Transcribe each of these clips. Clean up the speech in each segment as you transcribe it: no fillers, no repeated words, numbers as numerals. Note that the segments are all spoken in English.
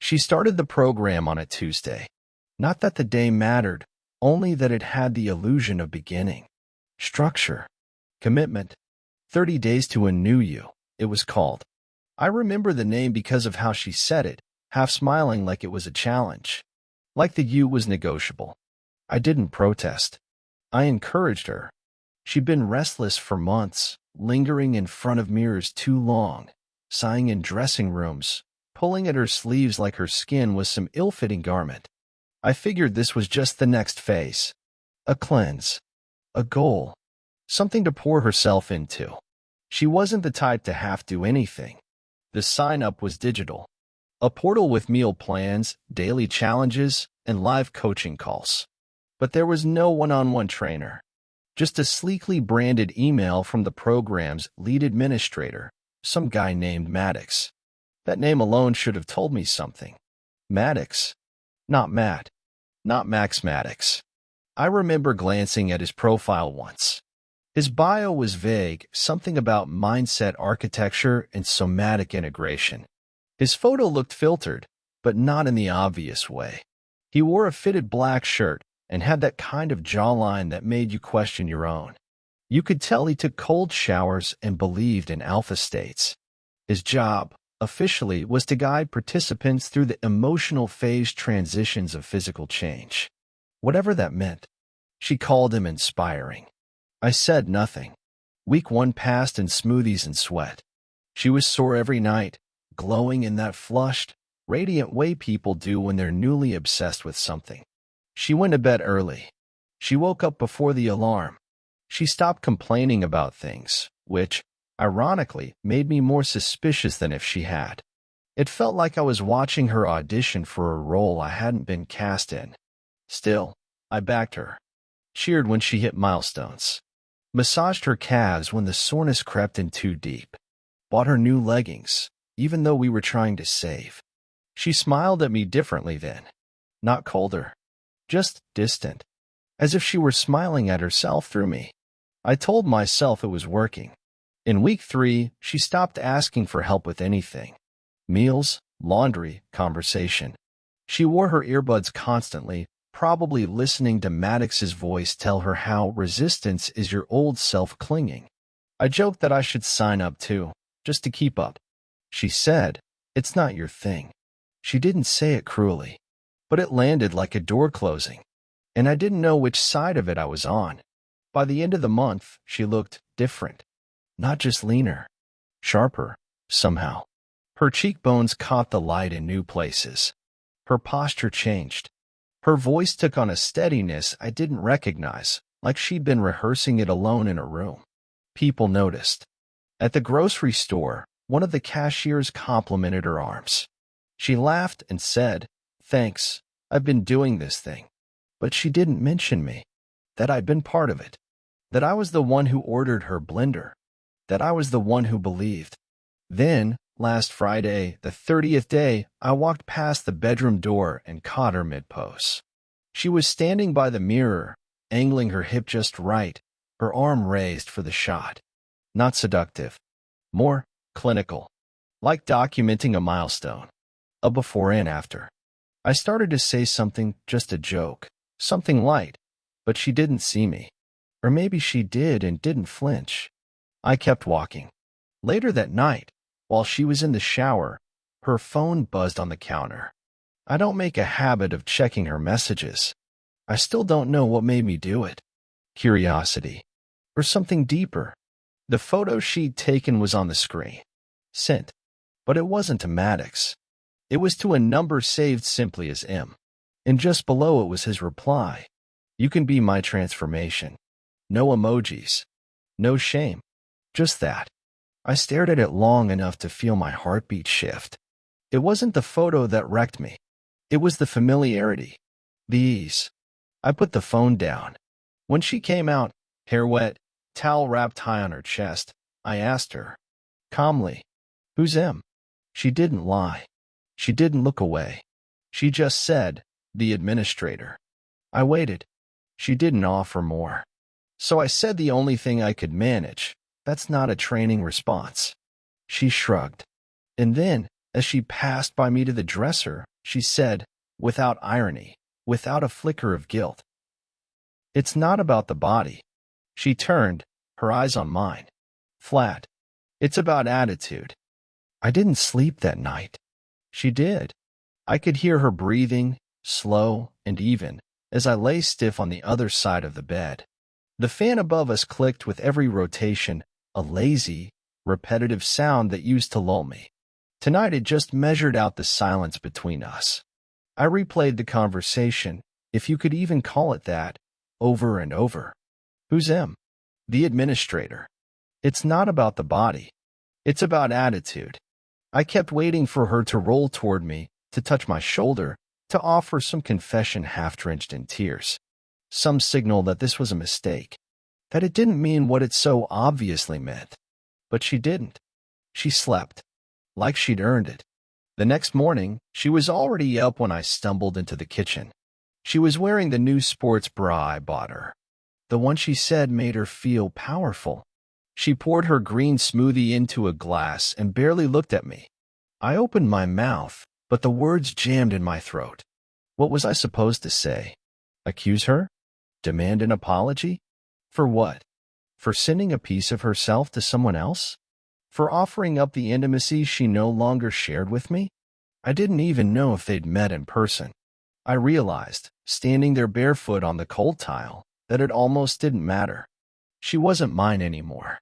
She started the program on a Tuesday. Not that the day mattered, only that it had the illusion of beginning. Structure. Commitment. 30 Days to a New You, it was called. I remember the name because of how she said it, half smiling like it was a challenge. Like the U was negotiable. I didn't protest. I encouraged her. She'd been restless for months, lingering in front of mirrors too long, sighing in dressing rooms, pulling at her sleeves like her skin was some ill-fitting garment. I figured this was just the next phase. A cleanse. A goal. Something to pour herself into. She wasn't the type to have to do anything. The sign-up was digital. A portal with meal plans, daily challenges, and live coaching calls. But there was no one-on-one trainer. Just a sleekly branded email from the program's lead administrator, some guy named Maddox. That name alone should have told me something. Maddox. Not Matt. Not Max Maddox. I remember glancing at his profile once. His bio was vague, something about mindset architecture and somatic integration. His photo looked filtered, but not in the obvious way. He wore a fitted black shirt and had that kind of jawline that made you question your own. You could tell he took cold showers and believed in alpha states. His job, officially, was to guide participants through the emotional phase transitions of physical change. Whatever that meant. She called him inspiring. I said nothing. Week 1 passed in smoothies and sweat. She was sore every night, glowing in that flushed, radiant way people do when they're newly obsessed with something. She went to bed early. She woke up before the alarm. She stopped complaining about things, which, ironically, made me more suspicious than if she had. It felt like I was watching her audition for a role I hadn't been cast in. Still, I backed her. Cheered when she hit milestones. Massaged her calves when the soreness crept in too deep. Bought her new leggings, even though we were trying to save. She smiled at me differently then. Not colder. Just distant. As if she were smiling at herself through me. I told myself it was working. In week 3, she stopped asking for help with anything. Meals, laundry, conversation. She wore her earbuds constantly, probably listening to Maddox's voice tell her how resistance is your old self clinging. I joked that I should sign up too, just to keep up. She said, "It's not your thing." She didn't say it cruelly, but it landed like a door closing, and I didn't know which side of it I was on. By the end of the month, she looked different. Not just leaner, sharper, somehow. Her cheekbones caught the light in new places. Her posture changed. Her voice took on a steadiness I didn't recognize, like she'd been rehearsing it alone in a room. People noticed. At the grocery store, one of the cashiers complimented her arms. She laughed and said, "Thanks, I've been doing this thing." But she didn't mention me. That I'd been part of it. That I was the one who ordered her blender. That I was the one who believed. Then, last Friday, the 30th day, I walked past the bedroom door and caught her mid-pose. She was standing by the mirror, angling her hip just right, her arm raised for the shot. Not seductive. More clinical. Like documenting a milestone. A before and after. I started to say something, just a joke, something light, but she didn't see me. Or maybe she did and didn't flinch. I kept walking. Later that night, while she was in the shower, her phone buzzed on the counter. I don't make a habit of checking her messages. I still don't know what made me do it. Curiosity. Or something deeper. The photo she'd taken was on the screen. Sent. But it wasn't to Maddox. It was to a number saved simply as M. And just below it was his reply. "You can be my transformation." No emojis. No shame. Just that. I stared at it long enough to feel my heartbeat shift. It wasn't the photo that wrecked me. It was the familiarity. The ease. I put the phone down. When she came out, hair wet, towel wrapped high on her chest, I asked her, calmly, "Who's M?" She didn't lie. She didn't look away. She just said, "The administrator." I waited. She didn't offer more. So I said the only thing I could manage. That's not a training response. She shrugged. And then, As she passed by me to the dresser, she said, without irony, without a flicker of guilt, "It's not about the body." She turned, her eyes on mine. Flat. "It's about attitude." I didn't sleep that night. She did. I could hear her breathing, slow and even, as I lay stiff on the other side of the bed. The fan above us clicked with every rotation, a lazy, repetitive sound that used to lull me. Tonight it just measured out the silence between us. I replayed the conversation, if you could even call it that, over and over. "Who's M?" "The administrator." "It's not about the body. It's about attitude." I kept waiting for her to roll toward me, to touch my shoulder, to offer some confession half-drenched in tears. Some signal that this was a mistake, that it didn't mean what it so obviously meant. But she didn't. She slept, like she'd earned it. The next morning, she was already up when I stumbled into the kitchen. She was wearing the new sports bra I bought her, the one she said made her feel powerful. She poured her green smoothie into a glass and barely looked at me. I opened my mouth, but the words jammed in my throat. What was I supposed to say? Accuse her? Demand an apology? For what? For sending a piece of herself to someone else? For offering up the intimacy she no longer shared with me? I didn't even know if they'd met in person. I realized, standing there barefoot on the cold tile, that it almost didn't matter. She wasn't mine anymore.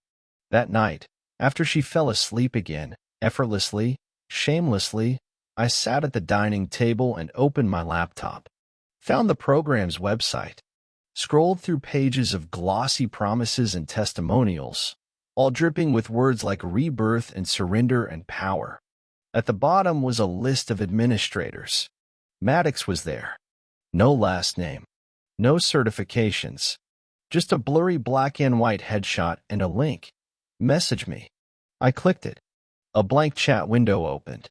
That night, after she fell asleep again, effortlessly, shamelessly, I sat at the dining table and opened my laptop, found the program's website, scrolled through pages of glossy promises and testimonials, all dripping with words like rebirth and surrender and power. At the bottom was a list of administrators. Maddox was there. No last name. No certifications. Just a blurry black and white headshot and a link. Message me. I clicked it. A blank chat window opened.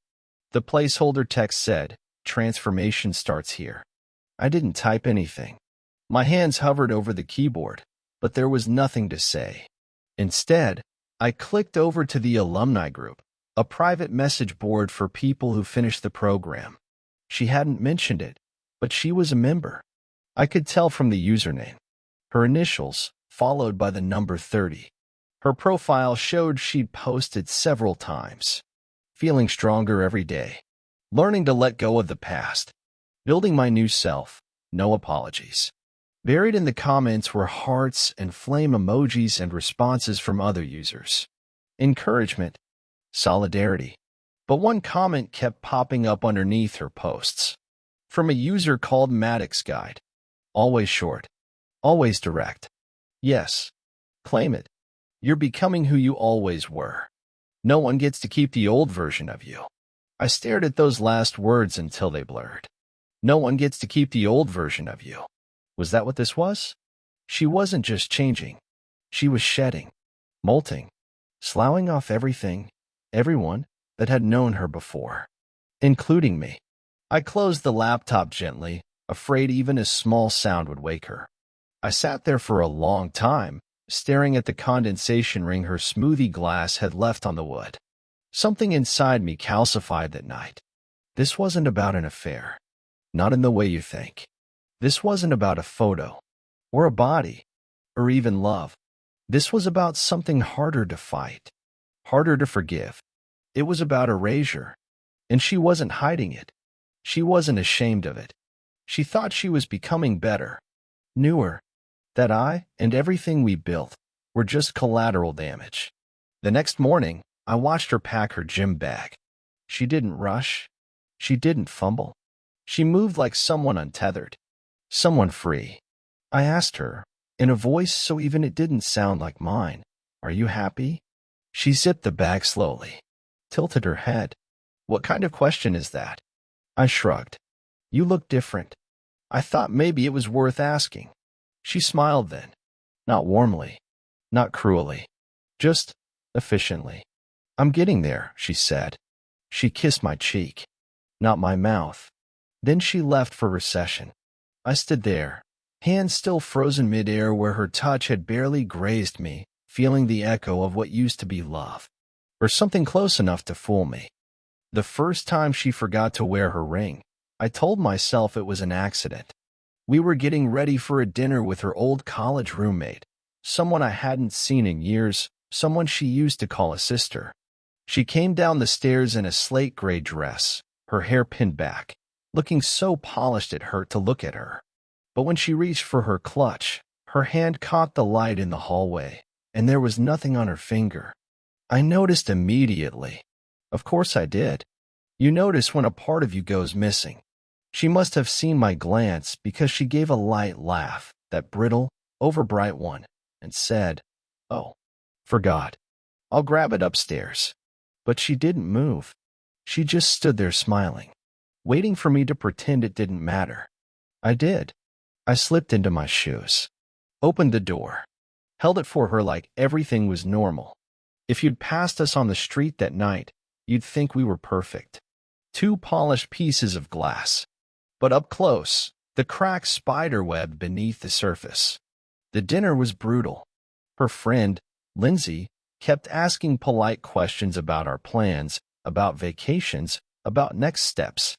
The placeholder text said, "Transformation starts here." I didn't type anything. My hands hovered over the keyboard, but there was nothing to say. Instead, I clicked over to the alumni group, a private message board for people who finished the program. She hadn't mentioned it, but she was a member. I could tell from the username. Her initials, followed by the number 30. Her profile showed she'd posted several times. Feeling stronger every day. Learning to let go of the past. Building my new self. No apologies. Buried in the comments were hearts and flame emojis and responses from other users. Encouragement. Solidarity. But one comment kept popping up underneath her posts. From a user called Maddox Guide. Always short. Always direct. Yes. Claim it. You're becoming who you always were. No one gets to keep the old version of you. I stared at those last words until they blurred. No one gets to keep the old version of you. Was that what this was? She wasn't just changing. She was shedding, molting, sloughing off everything, everyone that had known her before, including me. I closed the laptop gently, afraid even a small sound would wake her. I sat there for a long time, staring at the condensation ring her smoothie glass had left on the wood. Something inside me calcified that night. This wasn't about an affair. Not in the way you think. This wasn't about a photo, or a body, or even love. This was about something harder to fight, harder to forgive. It was about erasure, and she wasn't hiding it. She wasn't ashamed of it. She thought she was becoming better, newer, that I and everything we built were just collateral damage. The next morning, I watched her pack her gym bag. She didn't rush. She didn't fumble. She moved like someone untethered, someone free. I asked her, in a voice so even it didn't sound like mine, "Are you happy?" She zipped the bag slowly, tilted her head. "What kind of question is that?" I shrugged. "You look different." I thought maybe it was worth asking. She smiled then, not warmly, not cruelly, just efficiently. "I'm getting there," she said. She kissed my cheek, not my mouth. Then she left for recession. I stood there, hands still frozen midair where her touch had barely grazed me, feeling the echo of what used to be love, or something close enough to fool me. The first time she forgot to wear her ring, I told myself it was an accident. We were getting ready for a dinner with her old college roommate, someone I hadn't seen in years, someone she used to call a sister. She came down the stairs in a slate gray dress, her hair pinned back, looking so polished it hurt to look at her. But when she reached for her clutch, her hand caught the light in the hallway, and there was nothing on her finger. I noticed immediately. Of course I did. You notice when a part of you goes missing. She must have seen my glance because she gave a light laugh, that brittle, overbright one, and said, "Oh, forgot. I'll grab it upstairs." But she didn't move. She just stood there smiling, waiting for me to pretend it didn't matter. I did. I slipped into my shoes, opened the door, held it for her like everything was normal. If you'd passed us on the street that night, you'd think we were perfect. Two polished pieces of glass. But up close, the cracked spiderweb beneath the surface. The dinner was brutal. Her friend, Lindsay, kept asking polite questions about our plans, about vacations, about next steps.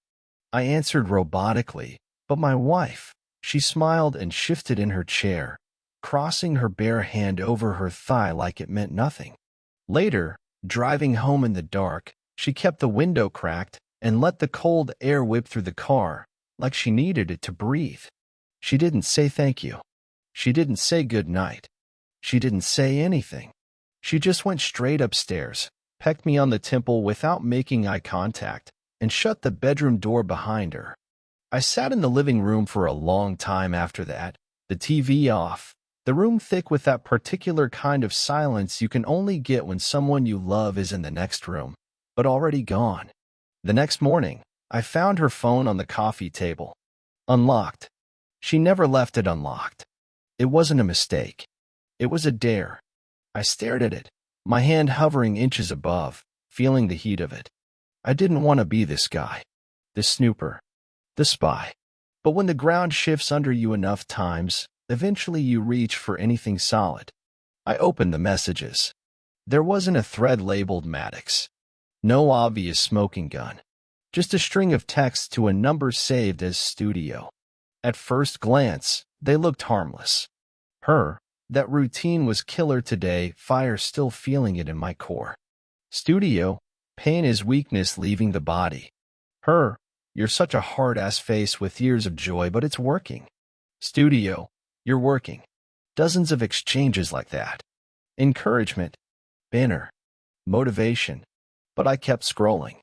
I answered robotically, but my wife, she smiled and shifted in her chair, crossing her bare hand over her thigh like it meant nothing. Later, driving home in the dark, she kept the window cracked and let the cold air whip through the car, like she needed it to breathe. She didn't say thank you. She didn't say good night. She didn't say anything. She just went straight upstairs, pecked me on the temple without making eye contact, and shut the bedroom door behind her. I sat in the living room for a long time after that, the TV off, the room thick with that particular kind of silence you can only get when someone you love is in the next room, but already gone. The next morning, I found her phone on the coffee table. Unlocked. She never left it unlocked. It wasn't a mistake. It was a dare. I stared at it, my hand hovering inches above, feeling the heat of it. I didn't want to be this guy, this snooper, the spy. But when the ground shifts under you enough times, eventually you reach for anything solid. I opened the messages. There wasn't a thread labeled Maddox. No obvious smoking gun. Just a string of texts to a number saved as Studio. At first glance, they looked harmless. That routine was killer today, fire still feeling it in my core. Studio, pain is weakness leaving the body. You're such a hard-ass face with years of joy, but it's working. Studio, you're working. Dozens of exchanges like that. Encouragement, banner, motivation. But I kept scrolling.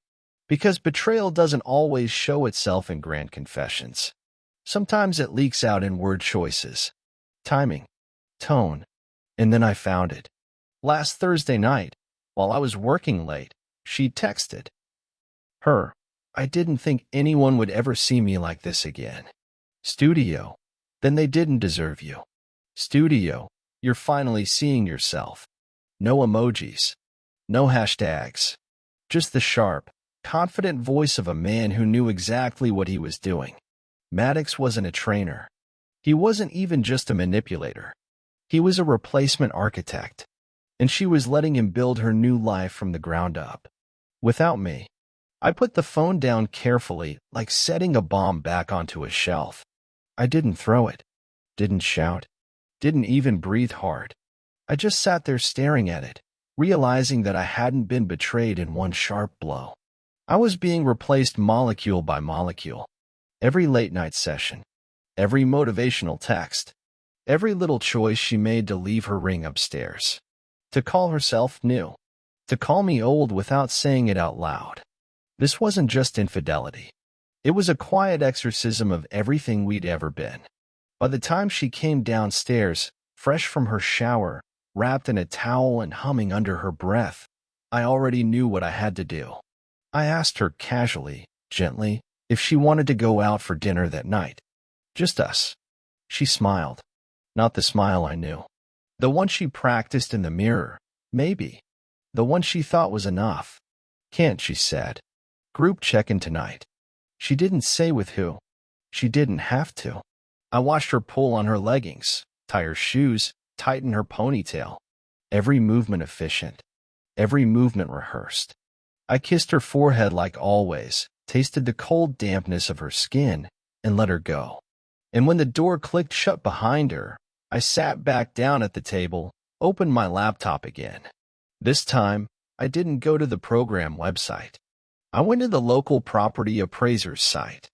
Because betrayal doesn't always show itself in grand confessions. Sometimes it leaks out in word choices, timing, tone, and then I found it. Last Thursday night, while I was working late, she texted. I didn't think anyone would ever see me like this again. Studio, then they didn't deserve you. Studio, you're finally seeing yourself. No emojis, no hashtags, just the sharp, confident voice of a man who knew exactly what he was doing. Maddox wasn't a trainer. He wasn't even just a manipulator. He was a replacement architect, and she was letting him build her new life from the ground up. Without me. I put the phone down carefully, like setting a bomb back onto a shelf. I didn't throw it, didn't shout, didn't even breathe hard. I just sat there staring at it, realizing that I hadn't been betrayed in one sharp blow. I was being replaced molecule by molecule. Every late-night session, every motivational text, every little choice she made to leave her ring upstairs, to call herself new, to call me old without saying it out loud. This wasn't just infidelity. It was a quiet exorcism of everything we'd ever been. By the time she came downstairs, fresh from her shower, wrapped in a towel and humming under her breath, I already knew what I had to do. I asked her casually, gently, if she wanted to go out for dinner that night. Just us. She smiled. Not the smile I knew. The one she practiced in the mirror, maybe. The one she thought was enough. Can't, she said. Group check-in tonight. She didn't say with who. She didn't have to. I watched her pull on her leggings, tie her shoes, tighten her ponytail. Every movement efficient. Every movement rehearsed. I kissed her forehead like always, tasted the cold dampness of her skin, and let her go. And when the door clicked shut behind her, I sat back down at the table, opened my laptop again. This time, I didn't go to the program website. I went to the local property appraiser's site,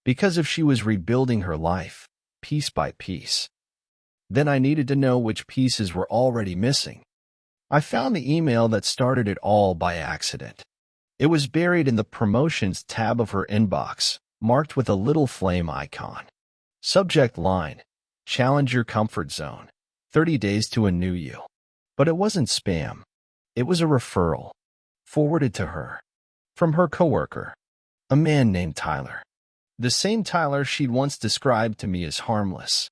because if she was rebuilding her life, piece by piece, then I needed to know which pieces were already missing. I found the email that started it all by accident. It was buried in the promotions tab of her inbox, marked with a little flame icon. Subject line, challenge your comfort zone, 30 days to a new you. But it wasn't spam. It was a referral, forwarded to her, from her coworker, a man named Tyler. The same Tyler she'd once described to me as harmless.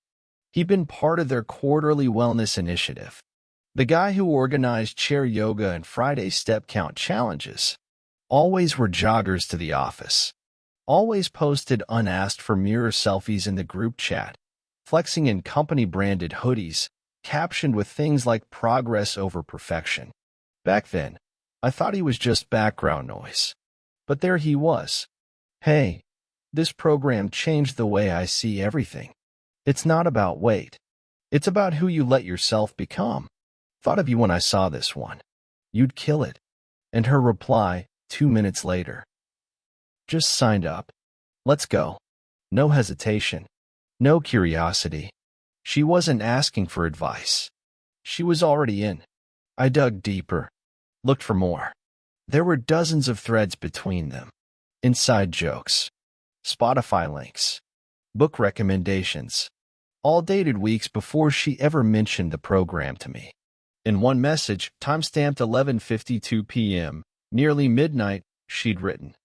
He'd been part of their quarterly wellness initiative. The guy who organized chair yoga and Friday step count challenges. Always were joggers to the office. Always posted unasked for mirror selfies in the group chat, flexing in company-branded hoodies, captioned with things like progress over perfection. Back then, I thought he was just background noise. But there he was. Hey, this program changed the way I see everything. It's not about weight. It's about who you let yourself become. Thought of you when I saw this one. You'd kill it. And her reply, 2 minutes later. Just signed up. Let's go. No hesitation. No curiosity. She wasn't asking for advice. She was already in. I dug deeper. Looked for more. There were dozens of threads between them. Inside jokes. Spotify links. Book recommendations. All dated weeks before she ever mentioned the program to me. In one message, timestamped 11:52 p.m., nearly midnight, she'd written,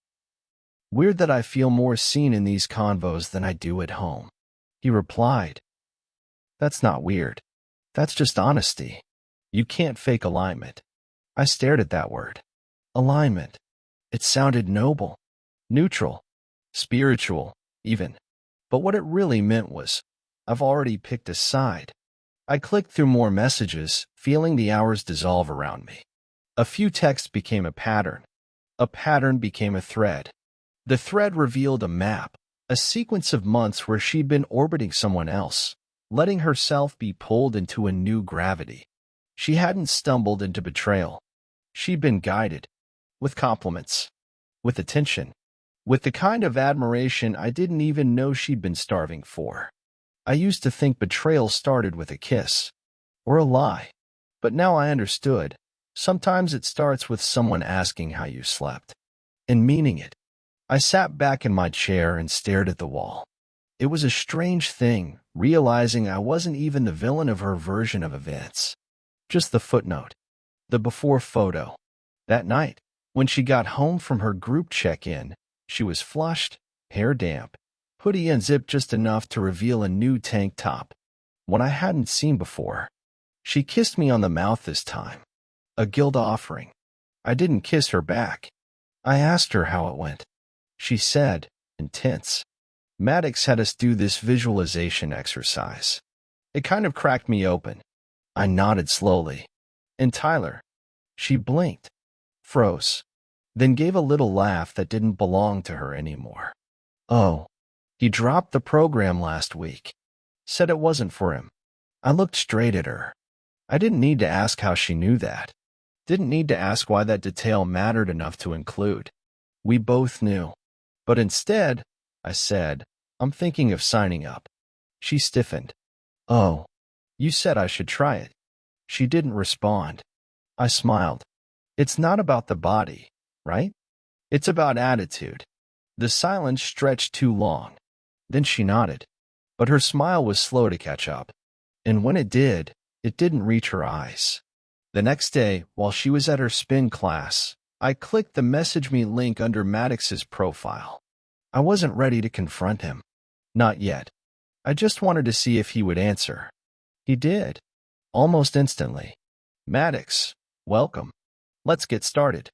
"Weird that I feel more seen in these convos than I do at home." He replied, "That's not weird. That's just honesty. You can't fake alignment." I stared at that word. Alignment. It sounded noble, neutral, spiritual, even. But what it really meant was, I've already picked a side. I clicked through more messages, feeling the hours dissolve around me. A few texts became a pattern. A pattern became a thread. The thread revealed a map, a sequence of months where she'd been orbiting someone else, letting herself be pulled into a new gravity. She hadn't stumbled into betrayal. She'd been guided, with compliments, with attention, with the kind of admiration I didn't even know she'd been starving for. I used to think betrayal started with a kiss, or a lie, but now I understood. Sometimes it starts with someone asking how you slept, and meaning it. I sat back in my chair and stared at the wall. It was a strange thing, realizing I wasn't even the villain of her version of events. Just the footnote. The before photo. That night, when she got home from her group check-in, she was flushed, hair damp, hoodie unzipped just enough to reveal a new tank top, one I hadn't seen before. She kissed me on the mouth this time. A guild offering. I didn't kiss her back. I asked her how it went. She said, intense. Maddox had us do this visualization exercise. It kind of cracked me open. I nodded slowly. And Tyler? She blinked, froze, then gave a little laugh that didn't belong to her anymore. Oh, he dropped the program last week. Said it wasn't for him. I looked straight at her. I didn't need to ask how she knew that. Didn't need to ask why that detail mattered enough to include. We both knew. But instead, I said, I'm thinking of signing up. She stiffened. Oh, you said I should try it. She didn't respond. I smiled. It's not about the body, right? It's about attitude. The silence stretched too long. Then she nodded. But her smile was slow to catch up. And when it didn't reach her eyes. The next day, while she was at her spin class, I clicked the Message Me link under Maddox's profile. I wasn't ready to confront him. Not yet. I just wanted to see if he would answer. He did. Almost instantly. Maddox, welcome. Let's get started.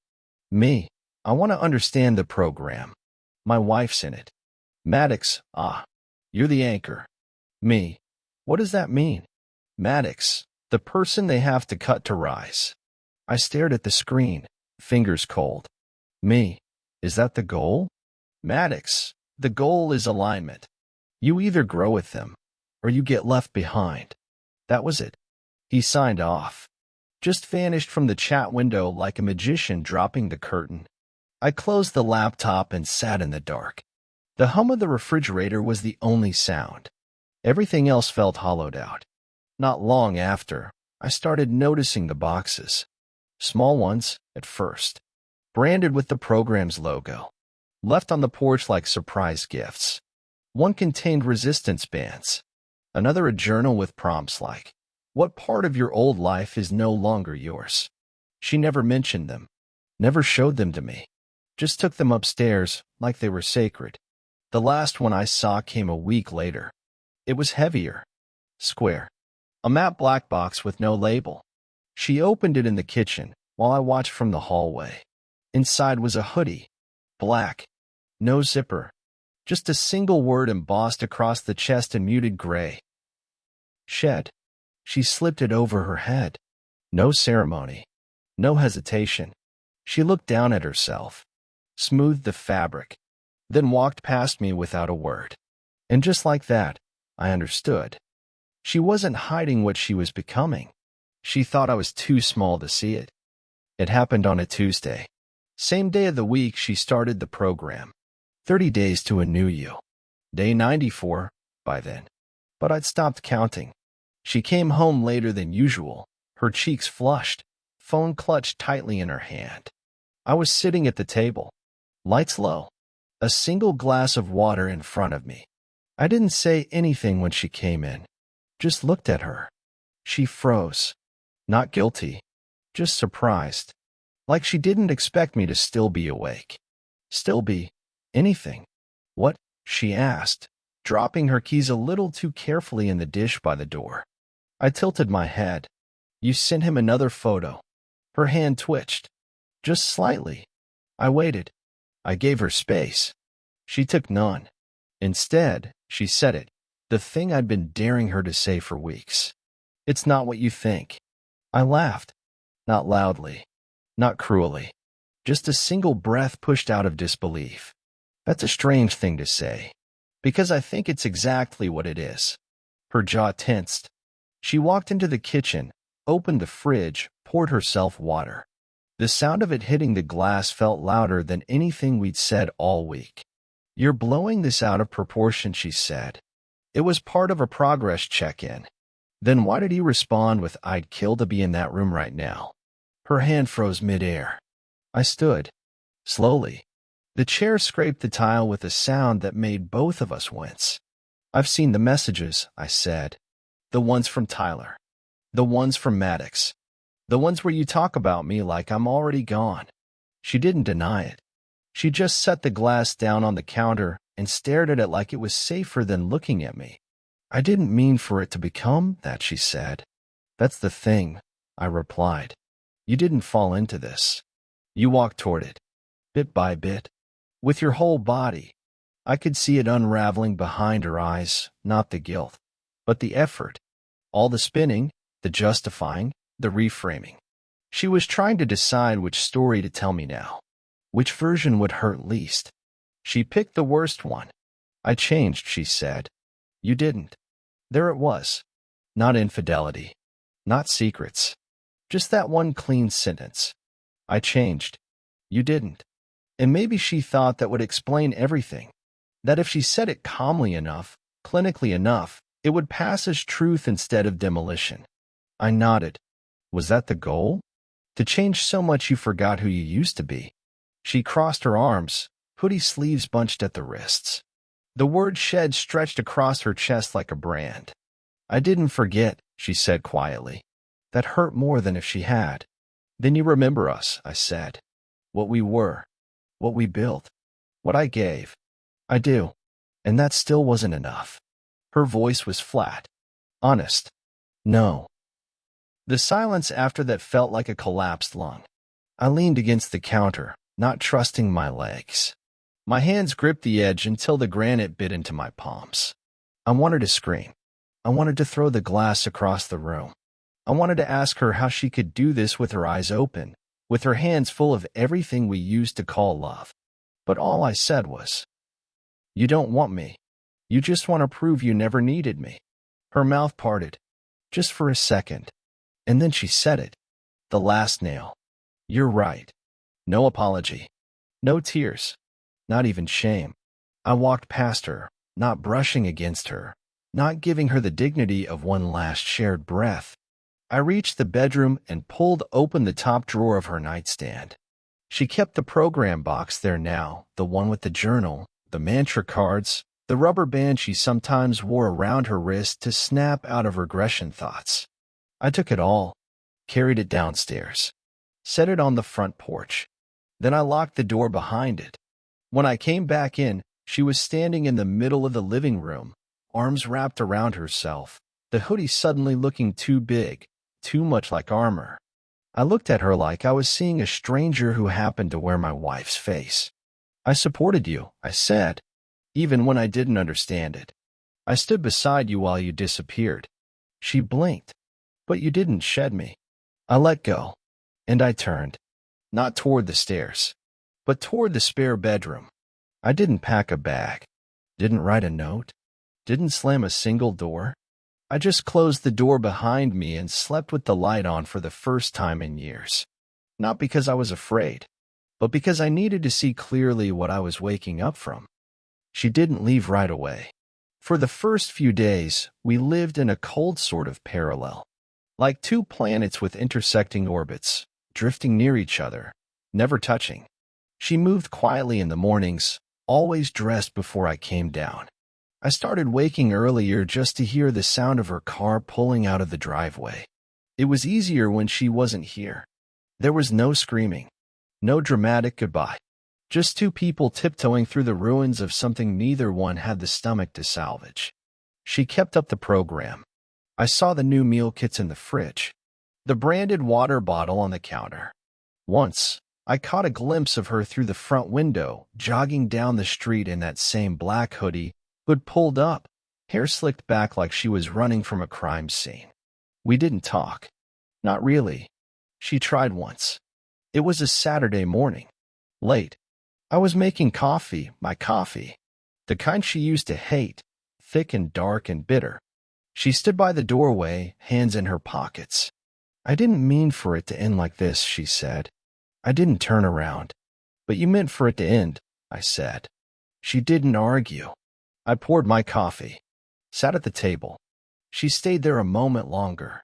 Me, I want to understand the program. My wife's in it. Maddox, you're the anchor. Me, what does that mean? Maddox, the person they have to cut to rise. I stared at the screen, fingers cold. Me. Is that the goal? Maddox, the goal is alignment. You either grow with them, or you get left behind. That was it. He signed off. Just vanished from the chat window like a magician dropping the curtain. I closed the laptop and sat in the dark. The hum of the refrigerator was the only sound. Everything else felt hollowed out. Not long after, I started noticing the boxes. Small ones, at first, branded with the program's logo, left on the porch like surprise gifts. One contained resistance bands, another a journal with prompts like, "What part of your old life is no longer yours?" She never mentioned them, never showed them to me, just took them upstairs like they were sacred. The last one I saw came a week later. It was heavier, square, a matte black box with no label. She opened it in the kitchen while I watched from the hallway. Inside was a hoodie, black, no zipper, just a single word embossed across the chest in muted gray. Shed. She slipped it over her head. No ceremony, no hesitation. She looked down at herself, smoothed the fabric, then walked past me without a word. And just like that, I understood. She wasn't hiding what she was becoming. She thought I was too small to see it. It happened on a Tuesday. Same day of the week she started the program. 30 days to a new you. Day 94, by then. But I'd stopped counting. She came home later than usual, her cheeks flushed, phone clutched tightly in her hand. I was sitting at the table, lights low, a single glass of water in front of me. I didn't say anything when she came in, just looked at her. She froze. Not guilty, just surprised, like she didn't expect me to still be awake. Still be anything. What? She asked, dropping her keys a little too carefully in the dish by the door. I tilted my head. You sent him another photo. Her hand twitched, just slightly. I waited. I gave her space. She took none. Instead, she said it, the thing I'd been daring her to say for weeks. It's not what you think. I laughed. Not loudly, not cruelly. Just a single breath pushed out of disbelief. That's a strange thing to say, because I think it's exactly what it is. Her jaw tensed. She walked into the kitchen, opened the fridge, poured herself water. The sound of it hitting the glass felt louder than anything we'd said all week. You're blowing this out of proportion, she said. It was part of a progress check-in. Then why did he respond with, I'd kill to be in that room right now? Her hand froze midair. I stood. Slowly. The chair scraped the tile with a sound that made both of us wince. I've seen the messages, I said. The ones from Tyler. The ones from Maddox. The ones where you talk about me like I'm already gone. She didn't deny it. She just set the glass down on the counter and stared at it like it was safer than looking at me. I didn't mean for it to become that, she said. That's the thing, I replied. You didn't fall into this. You walked toward it, bit by bit, with your whole body. I could see it unraveling behind her eyes, not the guilt, but the effort. All the spinning, the justifying, the reframing. She was trying to decide which story to tell me now. Which version would hurt least? She picked the worst one. I changed, she said. You didn't. There it was. Not infidelity. Not secrets. Just that one clean sentence. I changed. You didn't. And maybe she thought that would explain everything. That if she said it calmly enough, clinically enough, it would pass as truth instead of demolition. I nodded. Was that the goal? To change so much you forgot who you used to be? She crossed her arms, hoodie sleeves bunched at the wrists. The word shed stretched across her chest like a brand. I didn't forget, she said quietly. That hurt more than if she had. Then you remember us, I said. What we were. What we built. What I gave. I do. And that still wasn't enough. Her voice was flat. Honest. No. The silence after that felt like a collapsed lung. I leaned against the counter, not trusting my legs. My hands gripped the edge until the granite bit into my palms. I wanted to scream. I wanted to throw the glass across the room. I wanted to ask her how she could do this with her eyes open, with her hands full of everything we used to call love. But all I said was, "You don't want me. You just want to prove you never needed me." Her mouth parted, just for a second, and then she said it. The last nail. "You're right." No apology. No tears. Not even shame. I walked past her, not brushing against her, not giving her the dignity of one last shared breath. I reached the bedroom and pulled open the top drawer of her nightstand. She kept the program box there now, the one with the journal, the mantra cards, the rubber band she sometimes wore around her wrist to snap out of regression thoughts. I took it all, carried it downstairs, set it on the front porch. Then I locked the door behind it. When I came back in, she was standing in the middle of the living room, arms wrapped around herself, the hoodie suddenly looking too big, too much like armor. I looked at her like I was seeing a stranger who happened to wear my wife's face. "I supported you," I said, even when I didn't understand it. "I stood beside you while you disappeared." She blinked. "But you didn't shed me." I let go, and I turned, not toward the stairs, but toward the spare bedroom. I didn't pack a bag, didn't write a note, didn't slam a single door. I just closed the door behind me and slept with the light on for the first time in years. Not because I was afraid, but because I needed to see clearly what I was waking up from. She didn't leave right away. For the first few days, we lived in a cold sort of parallel, like two planets with intersecting orbits, drifting near each other, never touching. She moved quietly in the mornings, always dressed before I came down. I started waking earlier just to hear the sound of her car pulling out of the driveway. It was easier when she wasn't here. There was no screaming, no dramatic goodbye, just two people tiptoeing through the ruins of something neither one had the stomach to salvage. She kept up the program. I saw the new meal kits in the fridge, the branded water bottle on the counter. Once, I caught a glimpse of her through the front window, jogging down the street in that same black hoodie, hood pulled up, hair slicked back like she was running from a crime scene. We didn't talk. Not really. She tried once. It was a Saturday morning. Late. I was making coffee, my coffee. The kind she used to hate, thick and dark and bitter. She stood by the doorway, hands in her pockets. "I didn't mean for it to end like this," she said. I didn't turn around. "But you meant for it to end," I said. She didn't argue. I poured my coffee, sat at the table. She stayed there a moment longer,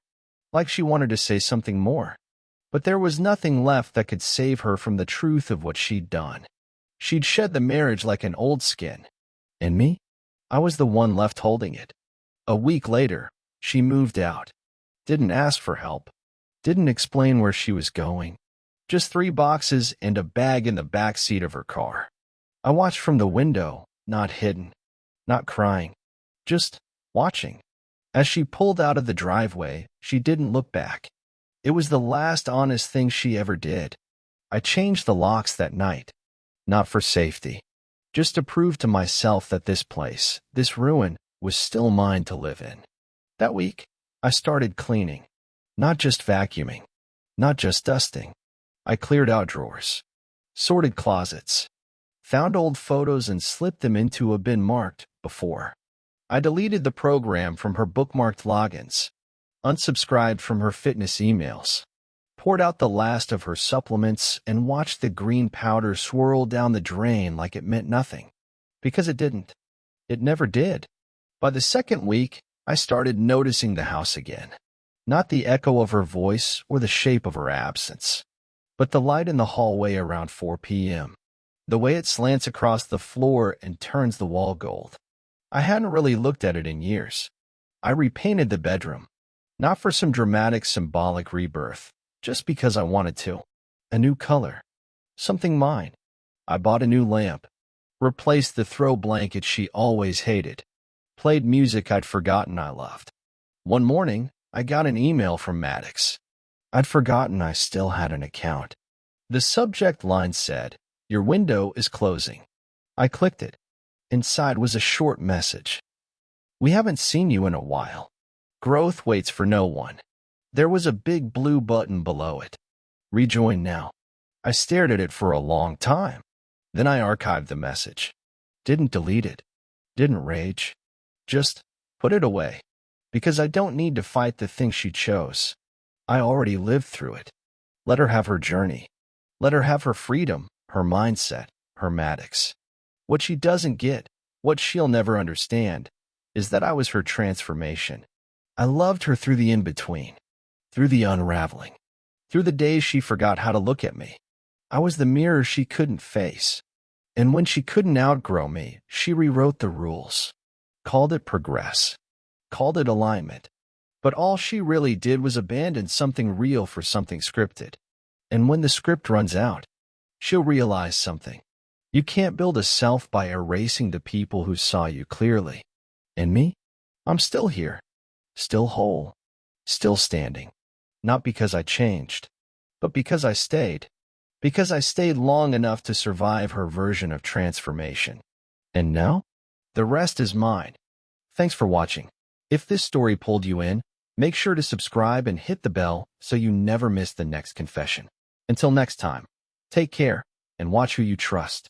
like she wanted to say something more. But there was nothing left that could save her from the truth of what she'd done. She'd shed the marriage like an old skin. And me? I was the one left holding it. A week later, she moved out. Didn't ask for help. Didn't explain where she was going. Just 3 boxes and a bag in the back seat of her car. I watched from the window, not hidden, not crying, just watching. As she pulled out of the driveway, she didn't look back. It was the last honest thing she ever did. I changed the locks that night, not for safety, just to prove to myself that this place, this ruin, was still mine to live in. That week, I started cleaning, not just vacuuming, not just dusting. I cleared out drawers, sorted closets, found old photos and slipped them into a bin marked before. I deleted the program from her bookmarked logins, unsubscribed from her fitness emails, poured out the last of her supplements, and watched the green powder swirl down the drain like it meant nothing. Because it didn't. It never did. By the second week, I started noticing the house again. Not the echo of her voice or the shape of her absence, but the light in the hallway around 4 p.m. The way it slants across the floor and turns the wall gold. I hadn't really looked at it in years. I repainted the bedroom, not for some dramatic symbolic rebirth, just because I wanted to. A new color. Something mine. I bought a new lamp, replaced the throw blanket she always hated, played music I'd forgotten I loved. One morning, I got an email from Maddox. I'd forgotten I still had an account. The subject line said, "Your window is closing." I clicked it. Inside was a short message. "We haven't seen you in a while. Growth waits for no one." There was a big blue button below it. Rejoin now. I stared at it for a long time. Then I archived the message. Didn't delete it. Didn't rage. Just put it away. Because I don't need to fight the thing she chose. I already lived through it. Let her have her journey. Let her have her freedom, her mindset, her Maddox. What she doesn't get, what she'll never understand, is that I was her transformation. I loved her through the in-between, through the unraveling, through the days she forgot how to look at me. I was the mirror she couldn't face. And when she couldn't outgrow me, she rewrote the rules. Called it progress. Called it alignment. But all she really did was abandon something real for something scripted. And when the script runs out, she'll realize something. You can't build a self by erasing the people who saw you clearly. And me? I'm still here. Still whole. Still standing. Not because I changed, but because I stayed. Because I stayed long enough to survive her version of transformation. And now, the rest is mine. Thanks for watching. If this story pulled you in, make sure to subscribe and hit the bell so you never miss the next confession. Until next time, take care and watch who you trust.